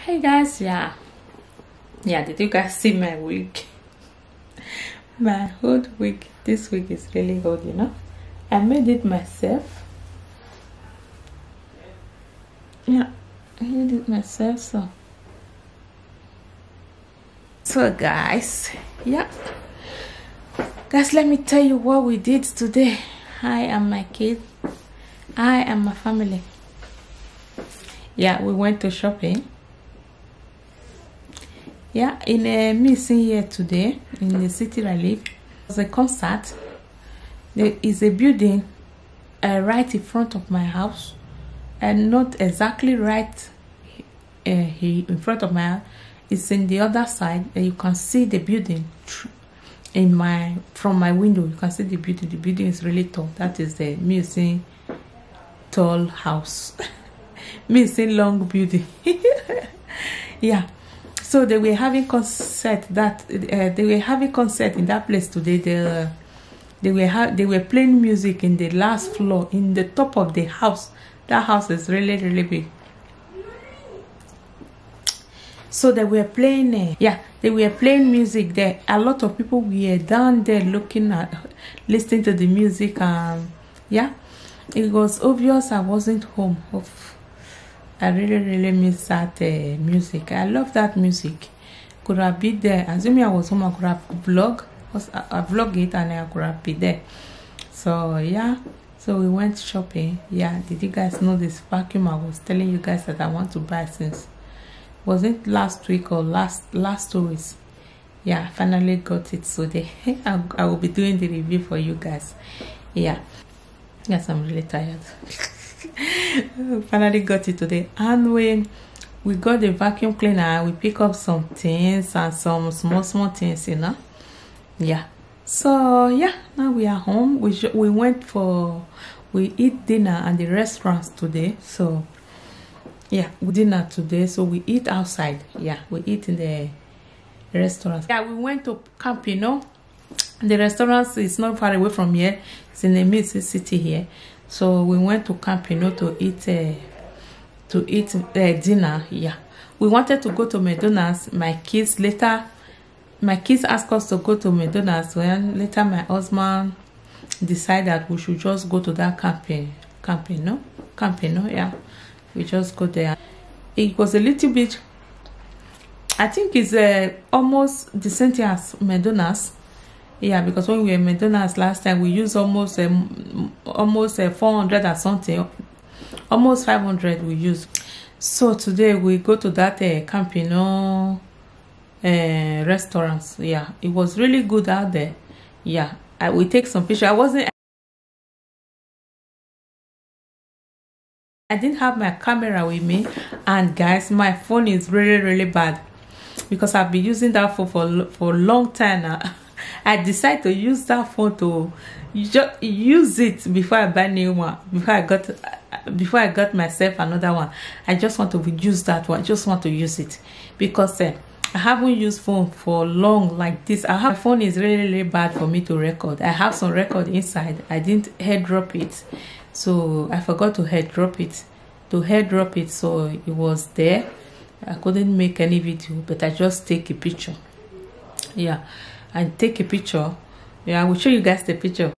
Hey guys, did you guys see my wig? My whole wig this week is really good, you know. I made it myself. Yeah, I made it myself. So guys, guys, let me tell you what we did today. I and my kids, I and my family. Yeah, we went to shopping. Yeah, in a missing here today in the city I live, there's a concert. There is a building right in front of my house, and not exactly right here in front of my house. It's in the other side, and you can see the building from my window. You can see the building. The building is really tall. That is the missing tall house. Missing long building. Yeah. So they were having concert in that place today. They were playing music in the last floor, in the top of the house. That house is really big. So they were playing they were playing music there. A lot of people were down there listening to the music, and it was obvious I wasn't home. I really miss that music. I love that music. Could have been there. Assuming I was home, I could have vlog it, and I could have been there. So so we went shopping. Did you guys know this vacuum I was telling you guys that I want to buy since? Was it last week or last 2 weeks? I finally got it today. I will be doing the review for you guys. Yes, I'm really tired. Finally got it today, and we got the vacuum cleaner. We pick up some things and some small things, you know. So now we are home. We eat dinner at the restaurants today. So we dinner today, so we eat outside. We eat in the restaurants. We went to camp, you know. The restaurant is not far away from here. It's in the mid city here. So we went to camp, you know, to eat dinner. We wanted to go to McDonald's. My kids asked us to go to McDonald's. When later my husband decided that we should just go to that camping. We just go there. It was a little bit, I think it's almost the same thing as McDonald's. Because when we were in McDonald's last time, we used almost 400 or something, almost 500 we used. So today we go to that Campino restaurants. It was really good out there. We take some pictures. I didn't have my camera with me, and guys, my phone is really bad because I've been using that phone for a long time now. I decided to use that phone to just use it before I buy new one. Before I got myself another one, I just want to use that one. Just want to use it because I haven't used phone for long like this. My phone is really bad for me to record. I have some record inside. I didn't airdrop it, so I forgot to airdrop it. So it was there. I couldn't make any video, but I just take a picture. And take a picture. I will show you guys the picture.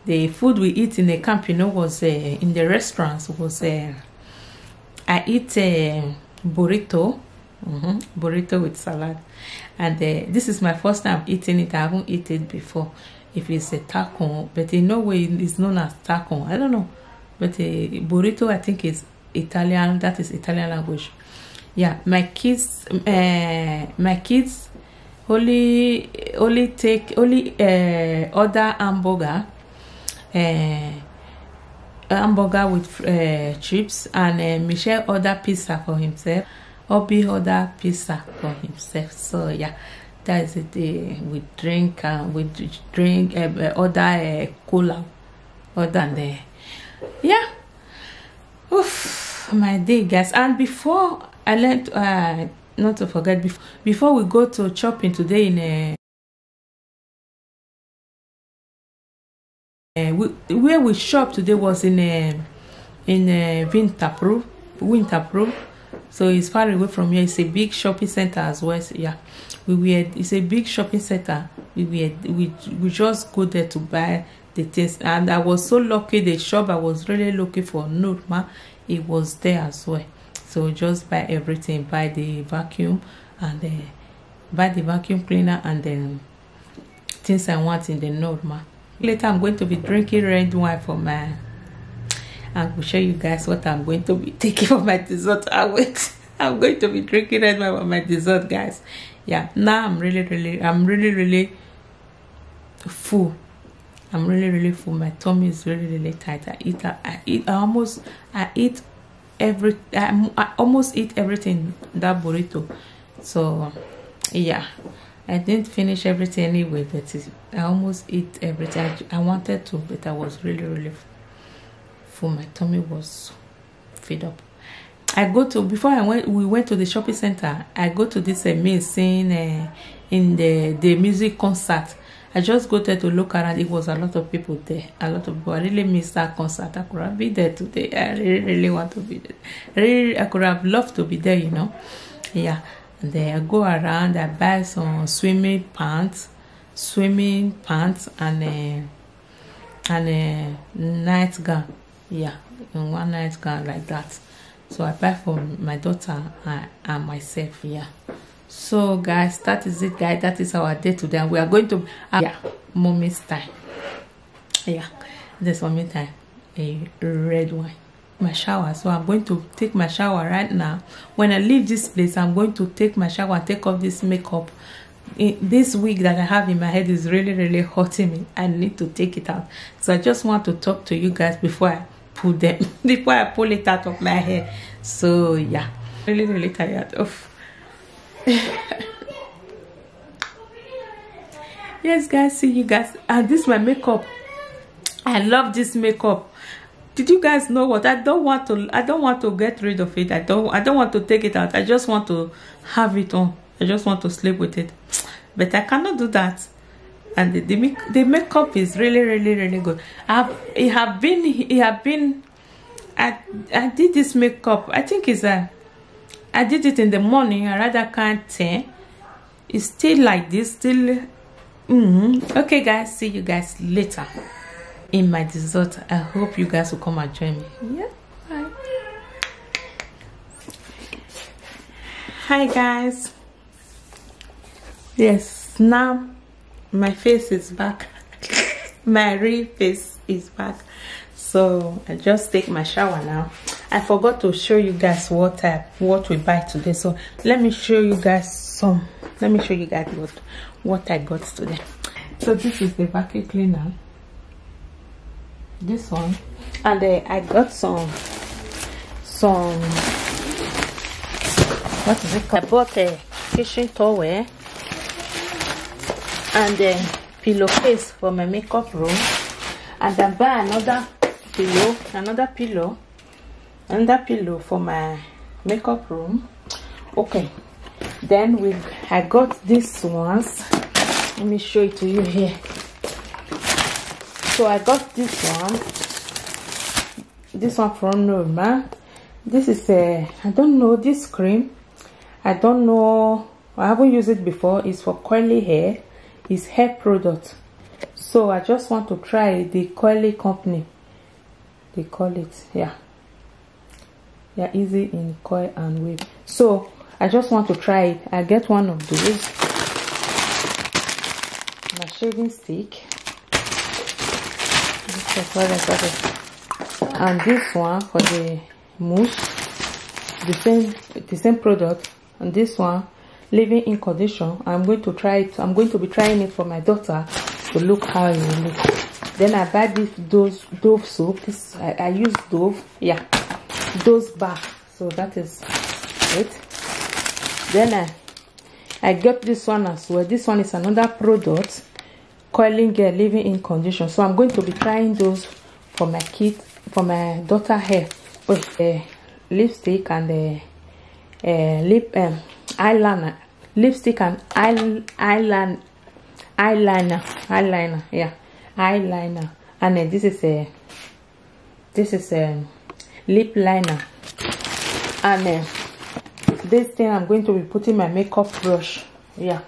The food we eat in the camp, you know, was in the restaurants was I eat burrito, burrito with salad, and this is my first time eating it. I haven't eaten it before. If it's a taco, but in no way it's known as taco. I don't know, but burrito I think is Italian. That is Italian language. My kids only order hamburger with chips, and Michelle order pizza for himself. Obi order pizza for himself. So that is it. We drink order cola, order Oof, my day, guys. And before I learned not to forget, before we go to shopping today where we shop today was in in Winterproof. So it's far away from here. It's a big shopping center as well. So yeah, it's a big shopping center. We just go there to buy the things, and I was so lucky. The shop I was really looking for, Nordma, it was there as well. So just buy everything, buy the vacuum and buy the vacuum cleaner and then things I want in the Nordma. Later I'm going to be drinking red wine for my, I will show you guys what I'm going to be taking for my dessert. I'm going to be drinking red wine for my dessert, guys. Yeah, now I'm really full. I'm really full. My tummy is really tight. I almost eat everything in that burrito. So yeah, I didn't finish everything anyway, but I almost eat everything. I wanted to, but I was really full. My tummy was fed up. We went to the shopping center. I go to this amazing in the music concert. I just go there to look around. It was a lot of people there. A lot of people. I really missed that concert. I could have been there today. I really want to be there. I could have loved to be there, you know. Yeah. And then I go around. I buy some swimming pants, and a night gown. Yeah, one night gown like that. So I buy for my daughter and myself. Yeah. So guys, that is it, guys. That is our day today. We are going to mommy's time. Yeah, this mommy time. A red wine. My shower. So I'm going to take my shower right now. When I leave this place, I'm going to take my shower and take off this makeup. This wig that I have in my head is really hurting me. I need to take it out. So I just want to talk to you guys before I pull it out of my hair. So yeah, really tired of. Yes, guys, see you guys. And this is my makeup. I love this makeup. Did you guys know what? I don't want to get rid of it. I don't want to take it out. I just want to have it on. I just want to sleep with it, but I cannot do that. And the makeup is really good. I did this makeup. I think I did it in the morning. I rather can't say. It's still like this. Still. Okay, guys. See you guys later in my dessert. I hope you guys will come and join me. Yeah. Bye. Hi, guys. Yes. Now my face is back. My real face is back. So I just take my shower now. I forgot to show you guys what we buy today. So let me show you guys what I got today. So this is the vacuum cleaner. This one, and I got some what is it called? I bought a kitchen towel and a pillowcase for my makeup room, and I buy another pillow for my makeup room. Okay, then I got these ones. Let me show it to you here. So I got this one from Norma. This is I don't know this cream. I don't know. I haven't used it before. It's for curly hair. It's hair product. So I just want to try the Curly company. They call it, yeah, easy in coil and wave. So I just want to try it. I get one of those. My shaving stick. This is what I got it. And this one for the mousse. The same product. And this one, leave-in in condition. I'm going to try it. I'm going to be trying it for my daughter to look how it will look. Then I buy those Dove soap. I use Dove. Yeah, those bar. So that is it. Then I got this one as well. This one is another product, coiling gel, leave-in in condition. So I'm going to be trying those for my kids, for my daughter hair, with the lipstick and the eyeliner, lipstick and eyeliner. Yeah, eyeliner. And then this is lip liner. And this thing, I'm going to be putting my makeup brush. Yeah,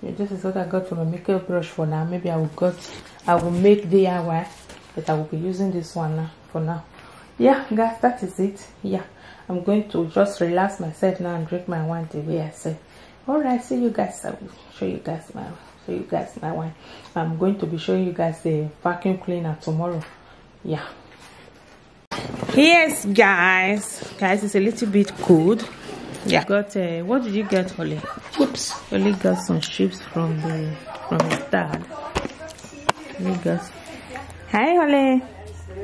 this is what I got from a makeup brush for now. Maybe I will make DIY, but I will be using this one now for now. Yeah guys, that is it. Yeah, I'm going to just relax myself now and drink my wine the way I said. All right, see you guys. I will show you guys my wine. I'm going to be showing you guys the vacuum cleaner tomorrow. Yeah. Yes guys, it's a little bit cold. Yeah, got what did you get, Holly? Chips. Holly got some chips from his dad. Hi Holly.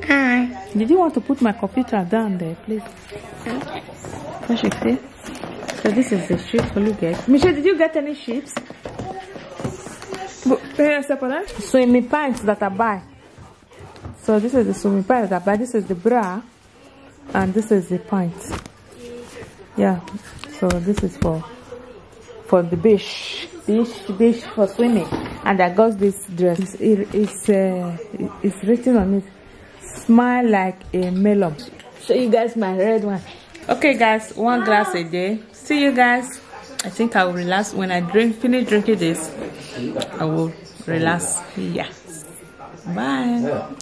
Hi. Did you want to put my computer down there, please? Okay. What should say? So this is the chips Holly get. Michelle, did you get any chips? Swimming pants that I buy. So this is the swimming pants that I buy. This is the bra, and this is the pants. Yeah. So this is for the beach for swimming. And I got this dress. It's written on it, smile like a melon. Show you guys my red one. Okay guys, 1 glass a day. See you guys. I think I will relax when I finish drinking this. I will relax. Yeah. Bye.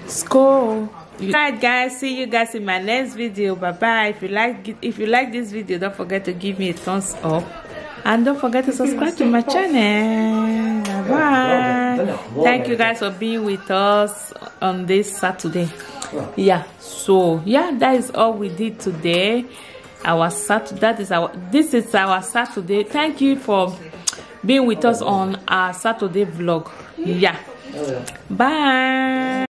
School. Alright guys, see you guys in my next video. Bye bye. If you like this video, don't forget to give me a thumbs up. And don't forget to subscribe to my channel. Bye bye. Thank you guys for being with us on this Saturday. Yeah, so yeah, that is all we did today. This is our Saturday. Thank you for being with us on our Saturday vlog. Yeah. Bye.